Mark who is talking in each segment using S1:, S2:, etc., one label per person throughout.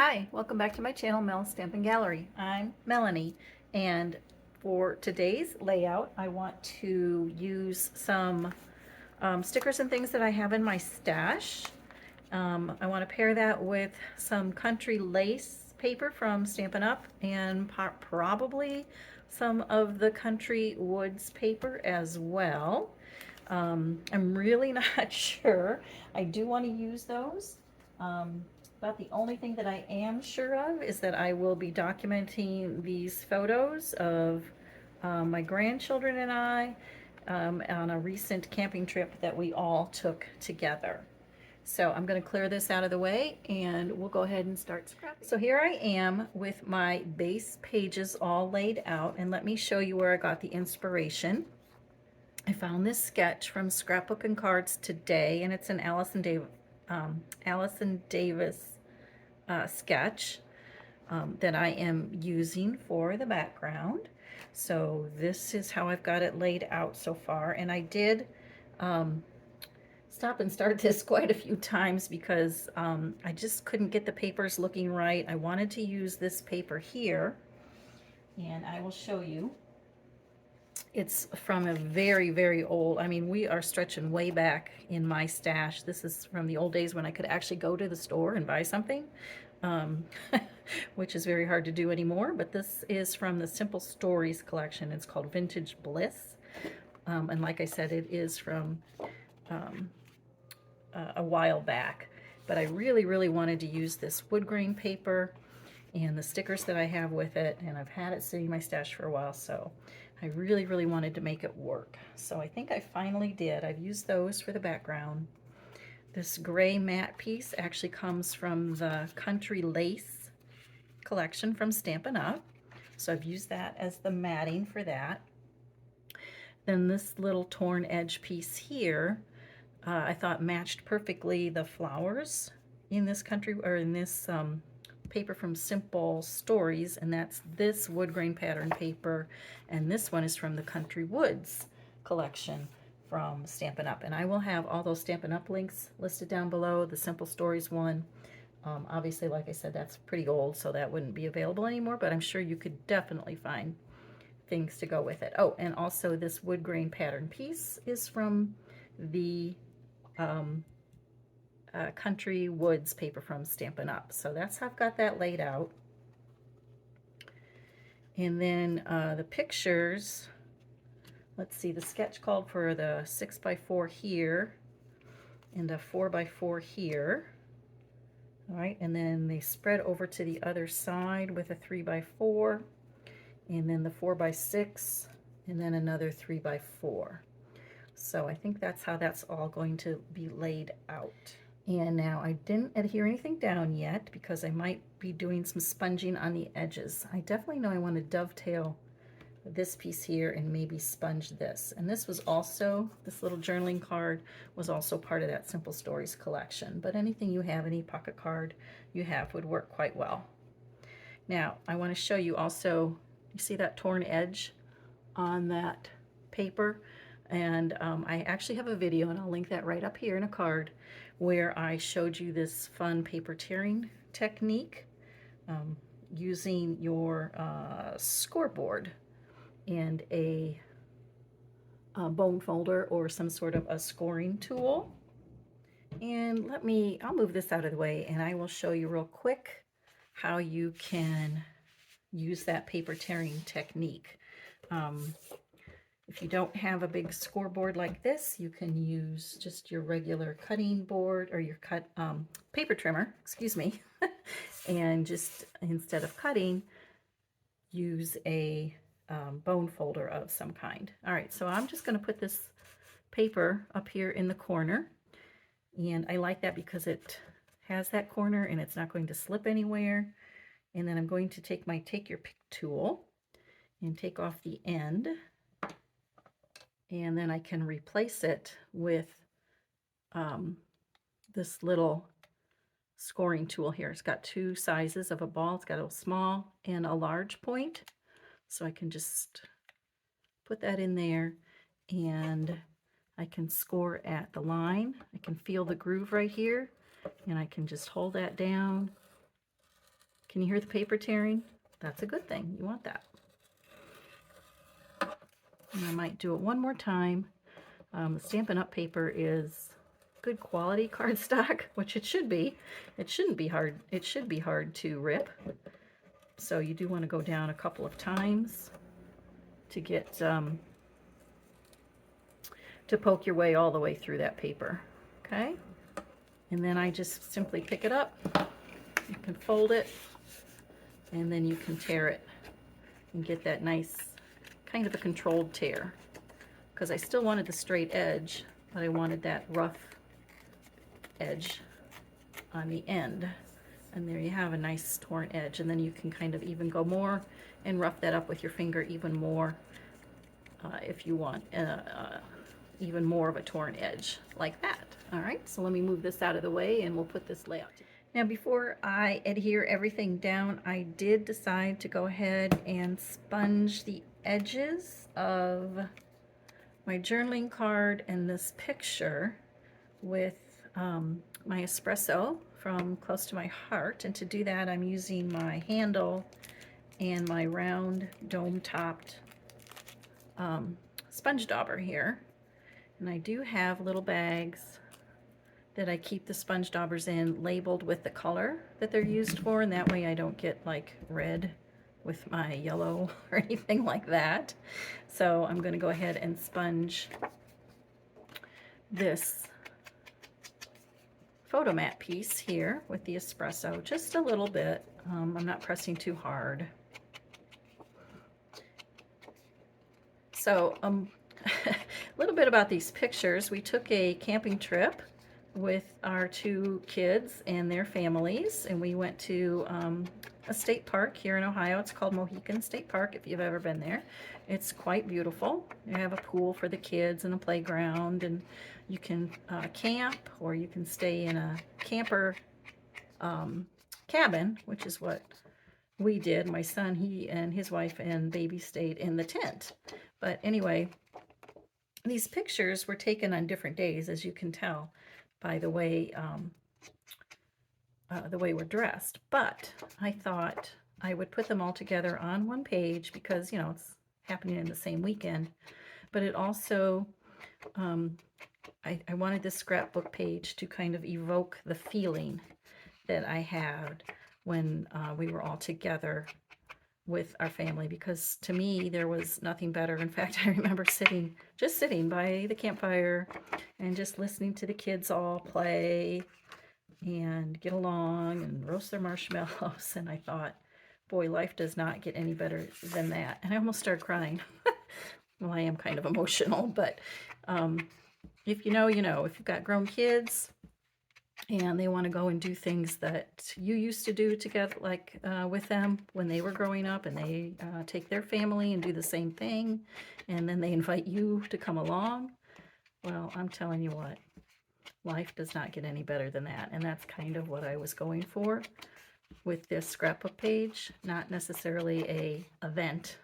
S1: Hi, welcome back to my channel, Mel's Stampin' Gallery. I'm Melanie, and for today's layout, I want to use some stickers and things that I have in my stash. I want to pair that with some country lace paper from Stampin' Up and probably some of the country woods paper as well. I'm really not sure. I do want to use those. About the only thing that I am sure of is that I will be documenting these photos of my grandchildren and I on a recent camping trip that we all took together. So I'm going to clear this out of the way and we'll go ahead and start scrapping. So here I am with my base pages all laid out, and let me show you where I got the inspiration. I found this sketch from Scrapbook and Cards today, and it's an Allison Davis sketch that I am using for the background. So this is how I've got it laid out so far, and I did stop and start this quite a few times because I just couldn't get the papers looking right. I wanted to use this paper here, and I will show you. It's from a very, very old, I mean, we are stretching way back in my stash. This is from the old days when I could actually go to the store and buy something, which is very hard to do anymore. But this is from the Simple Stories collection. It's called Vintage Bliss. And like I said, it is from a while back. But I really, really wanted to use this wood grain paper and the stickers that I have with it, and I've had it sitting in my stash for a while, so I really, really wanted to make it work. So I think I finally did. I've used those for the background. This gray matte piece actually comes from the Country Lace collection from Stampin' Up, so I've used that as the matting for that. Then this little torn edge piece here, I thought matched perfectly the flowers in this paper from Simple Stories, and that's this wood grain pattern paper, and this one is from the Country Woods collection from Stampin' Up. And I will have all those Stampin' Up links listed down below. The Simple Stories one, obviously, like I said, that's pretty old, so that wouldn't be available anymore, but I'm sure you could definitely find things to go with it. Oh, and also this wood grain pattern piece is from the Country Woods paper from Stampin' Up. So that's how I've got that laid out. And then the pictures, let's see, the sketch called for the 6x4 here and a 4x4 here. All right, and then they spread over to the other side with a 3x4, and then the 4x6, and then another 3x4. So I think that's how that's all going to be laid out. And now I didn't adhere anything down yet because I might be doing some sponging on the edges. I definitely know I want to dovetail this piece here and maybe sponge this. And this was also, this little journaling card was also part of that Simple Stories collection. But anything you have, any pocket card you have would work quite well. Now I want to show you also, you see that torn edge on that paper? And I actually have a video, and I'll link that right up here in a card, where I showed you this fun paper tearing technique using your scoreboard and a bone folder or some sort of a scoring tool. And I'll move this out of the way, and I will show you real quick how you can use that paper tearing technique. If you don't have a big scoreboard like this, you can use just your regular cutting board or your paper trimmer, excuse me, and just instead of cutting, use a bone folder of some kind. All right, so I'm just going to put this paper up here in the corner, and I like that because it has that corner and it's not going to slip anywhere. And then I'm going to take my Take Your Pick tool and take off the end. And then I can replace it with this little scoring tool here. It's got two sizes of a ball. It's got a small and a large point. So I can just put that in there, and I can score at the line. I can feel the groove right here, and I can just hold that down Can you hear the paper tearing? That's a good thing. You want that. And I might do it one more time. The Stampin' Up paper is good quality cardstock, which it should be. It shouldn't be hard. It should be hard to rip. So you do want to go down a couple of times to get to poke your way all the way through that paper. Okay, and then I just simply pick it up. You can fold it, and then you can tear it and get that nice kind of a controlled tear, because I still wanted the straight edge, but I wanted that rough edge on the end. And there you have a nice torn edge, and then you can kind of even go more and rough that up with your finger even more if you want even more of a torn edge like that. All right, so let me move this out of the way and we'll put this layout together. Now before I adhere everything down, I did decide to go ahead and sponge the edges of my journaling card and this picture with my espresso from Close to My Heart. And to do that, I'm using my handle and my round dome-topped sponge dauber here. And I do have little bags that I keep the sponge daubers in, labeled with the color that they're used for, and that way I don't get like red with my yellow or anything like that. So I'm going to go ahead and sponge this photo mat piece here with the espresso just a little bit. I'm not pressing too hard. So a little bit about these pictures. We took a camping trip with our two kids and their families, and we went to a state park here in Ohio. It's called Mohican State Park, if you've ever been there. It's quite beautiful. They have a pool for the kids and a playground, and you can camp, or you can stay in a camper cabin, which is what we did. My son, he and his wife and baby stayed in the tent. But anyway, these pictures were taken on different days, as you can tell by the way we're dressed. But I thought I would put them all together on one page because, you know, it's happening in the same weekend. But it also, I wanted this scrapbook page to kind of evoke the feeling that I had when we were all together with our family, because to me there was nothing better. In fact, I remember just sitting by the campfire and just listening to the kids all play and get along and roast their marshmallows, and I thought, boy, life does not get any better than that. And I almost started crying. Well, I am kind of emotional, but if you know, you know. If you've got grown kids and they want to go and do things that you used to do together, like with them when they were growing up, and they take their family and do the same thing, and then they invite you to come along, well, I'm telling you what, life does not get any better than that. And that's kind of what I was going for with this scrapbook page. Not necessarily a event,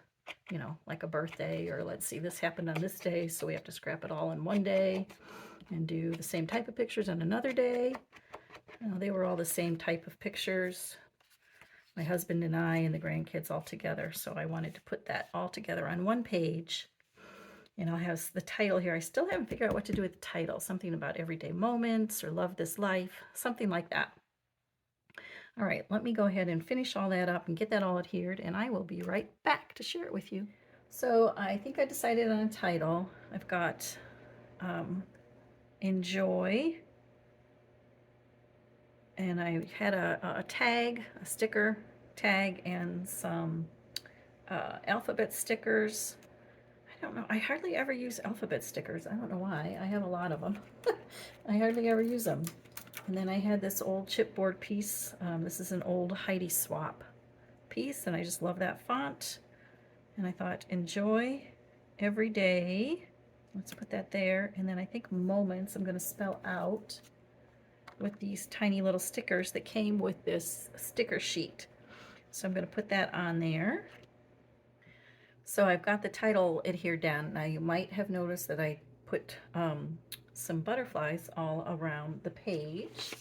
S1: you know, like a birthday, or let's see, this happened on this day, so we have to scrap it all in one day and do the same type of pictures on another day. They were all the same type of pictures, my husband and I and the grandkids all together. So I wanted to put that all together on one page. And I'll have the title here. I still haven't figured out what to do with the title. Something about everyday moments or love this life, something like that. All right, let me go ahead and finish all that up and get that all adhered, and I will be right back to share it with you. So I think I decided on a title. I've got Enjoy, and I had a tag, a sticker tag, and some alphabet stickers. I don't know, I hardly ever use alphabet stickers. I don't know why. I have a lot of them. I hardly ever use them. And then I had this old chipboard piece. This is an old Heidi Swap piece, and I just love that font. And I thought, enjoy every day. Let's put that there. And then I think moments I'm going to spell out with these tiny little stickers that came with this sticker sheet. So I'm going to put that on there. So I've got the title adhered down. Now you might have noticed that I put some butterflies all around the page,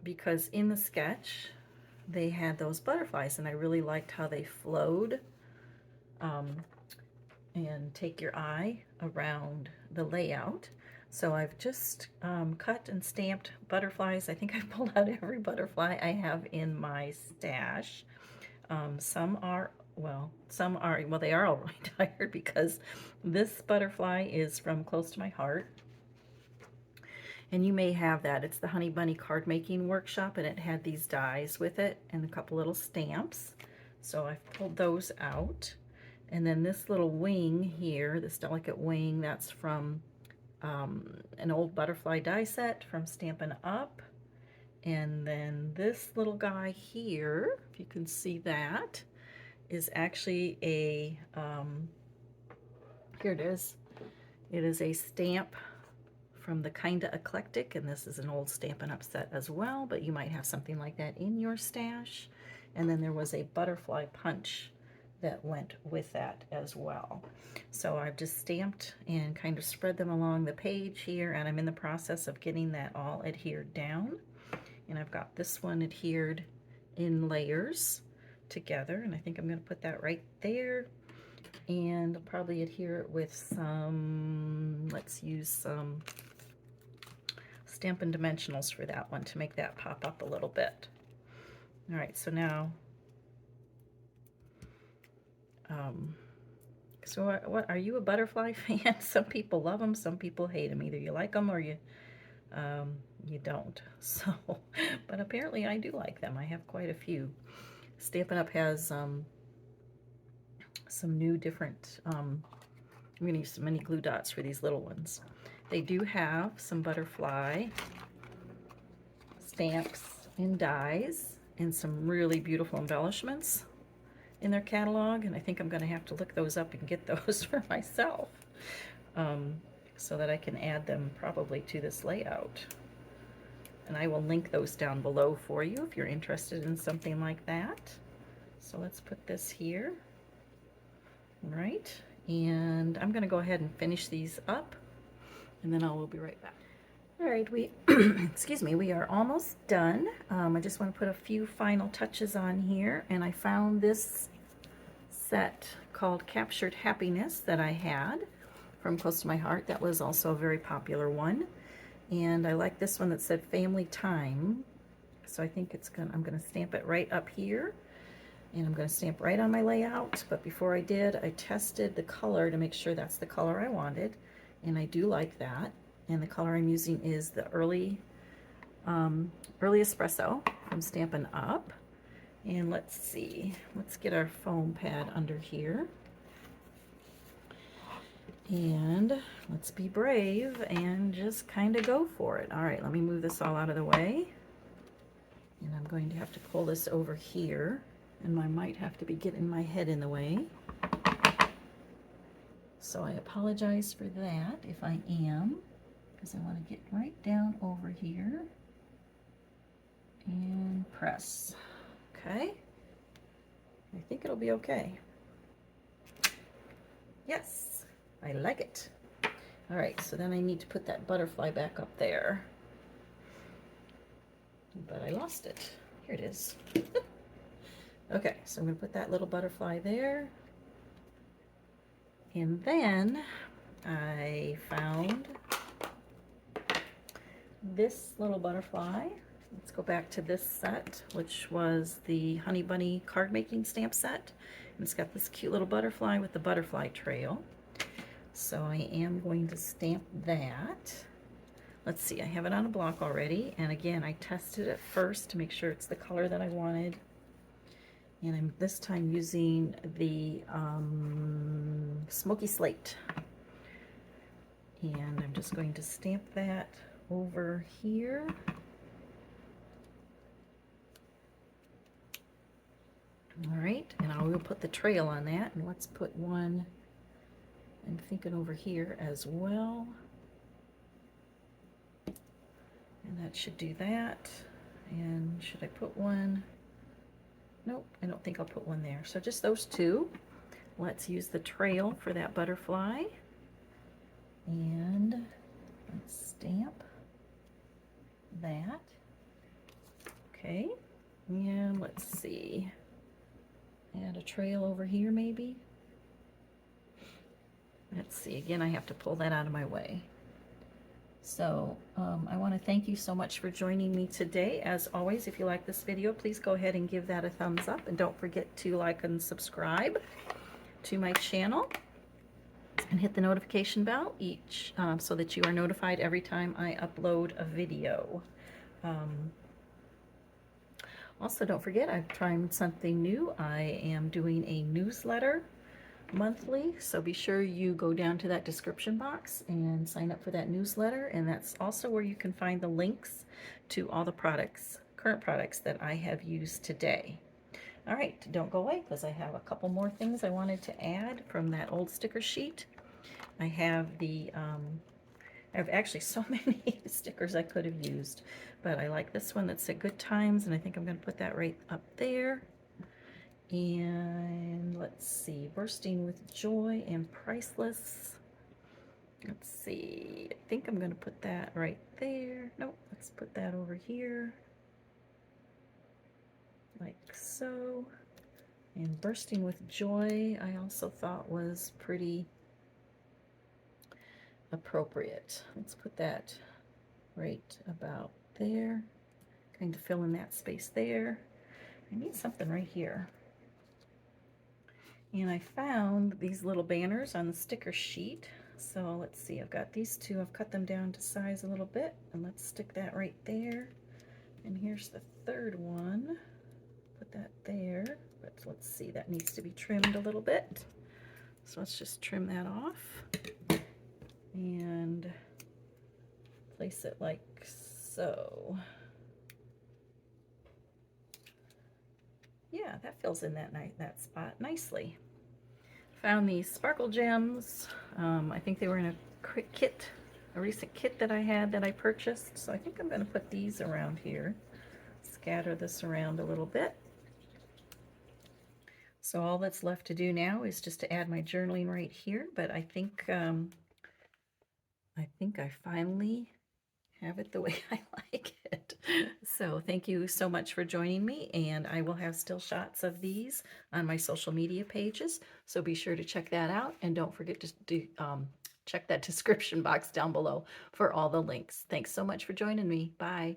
S1: because in the sketch they had those butterflies, and I really liked how they flowed and take your eye around the layout. So I've just cut and stamped butterflies. I think I've pulled out every butterfly I have in my stash. Some are, well, they are all retired because this butterfly is from Close to My Heart. And you may have that. It's the Honey Bunny card making workshop, and it had these dies with it and a couple little stamps. So I've pulled those out. And then this little wing here, this delicate wing, that's from an old butterfly die set from Stampin' Up. And then this little guy here, if you can see that, is actually a, here it is. It is a stamp from the Kinda Eclectic, and this is an old Stampin' Up set as well, but you might have something like that in your stash. And then there was a butterfly punch that went with that as well. So I've just stamped and kind of spread them along the page here, and I'm in the process of getting that all adhered down. And I've got this one adhered in layers together, and I think I'm going to put that right there. And I'll probably adhere it with some, let's use some Stampin' Dimensionals for that one to make that pop up a little bit. All right, so now, so what are you a butterfly fan? Some people love them, some people hate them. Either you like them or you don't. So, but apparently I do like them. I have quite a few. Stampin' Up has some new different, I'm going to use some mini glue dots for these little ones. They do have some butterfly stamps and dies and some really beautiful embellishments in their catalog, and I think I'm going to have to look those up and get those for myself so that I can add them probably to this layout. And I will link those down below for you if you're interested in something like that. So let's put this here. All right, and I'm going to go ahead and finish these up, and then we'll be right back. All right, we excuse me, we are almost done. I just want to put a few final touches on here, and I found this set called Captured Happiness that I had from Close to My Heart. That was also a very popular one, and I like this one that said Family Time. So I think I'm gonna stamp it right up here, and I'm gonna stamp right on my layout. But before I did, I tested the color to make sure that's the color I wanted, and I do like that. And the color I'm using is the early Espresso from Stampin' Up. And let's see, let's get our foam pad under here. And let's be brave and just kind of go for it. All right, let me move this all out of the way. And I'm going to have to pull this over here, and I might have to be getting my head in the way. So I apologize for that if I am, because I want to get right down over here and press. Okay, I think it'll be okay. Yes, I like it. All right, so then I need to put that butterfly back up there. But I lost it. Here it is. Okay, so I'm going to put that little butterfly there. And then I found this little butterfly. Let's go back to this set, which was the Honey Bunny card making stamp set. And it's got this cute little butterfly with the butterfly trail. So I am going to stamp that. Let's see, I have it on a block already. And again, I tested it first to make sure it's the color that I wanted. And I'm this time using the Smoky Slate. And I'm just going to stamp that over here. All right, and I will put the trail on that, and let's put one, I'm thinking over here as well. And that should do that. And should I put one? Nope, I don't think I'll put one there. So just those two. Let's use the trail for that butterfly. And let's stamp that. Okay, and let's see, add a trail over here maybe. Let's see, again, I have to pull that out of my way. So I want to thank you so much for joining me today. As always, if you like this video, please go ahead and give that a thumbs up, and don't forget to like and subscribe to my channel and hit the notification bell so that you are notified every time I upload a video. Also, don't forget, I'm trying something new. I am doing a newsletter monthly, so be sure you go down to that description box and sign up for that newsletter, and that's also where you can find the links to all the current products that I have used today. All right, don't go away, because I have a couple more things I wanted to add from that old sticker sheet. I have I have actually so many stickers I could have used, but I like this one that's at Good Times, and I think I'm going to put that right up there. And let's see, Bursting with Joy and Priceless. Let's see, I think I'm going to put that right there. Nope, let's put that over here, like so. And Bursting with Joy, I also thought was pretty appropriate. Let's put that right about there, kind of fill in that space there. I need something right here. And I found these little banners on the sticker sheet. So let's see, I've got these two. I've cut them down to size a little bit, and let's stick that right there. And here's the third one. Put that there, but let's see, that needs to be trimmed a little bit. So let's just trim that off and place it like so. Yeah, that fills in that spot nicely. Found these sparkle gems. I think they were in a recent kit that I had that I purchased. So I think I'm going to put these around here. Scatter this around a little bit. So all that's left to do now is just to add my journaling right here. But I think I finally have it the way I like it. So thank you so much for joining me, and I will have still shots of these on my social media pages, so be sure to check that out, and don't forget to check that description box down below for all the links. Thanks so much for joining me. Bye.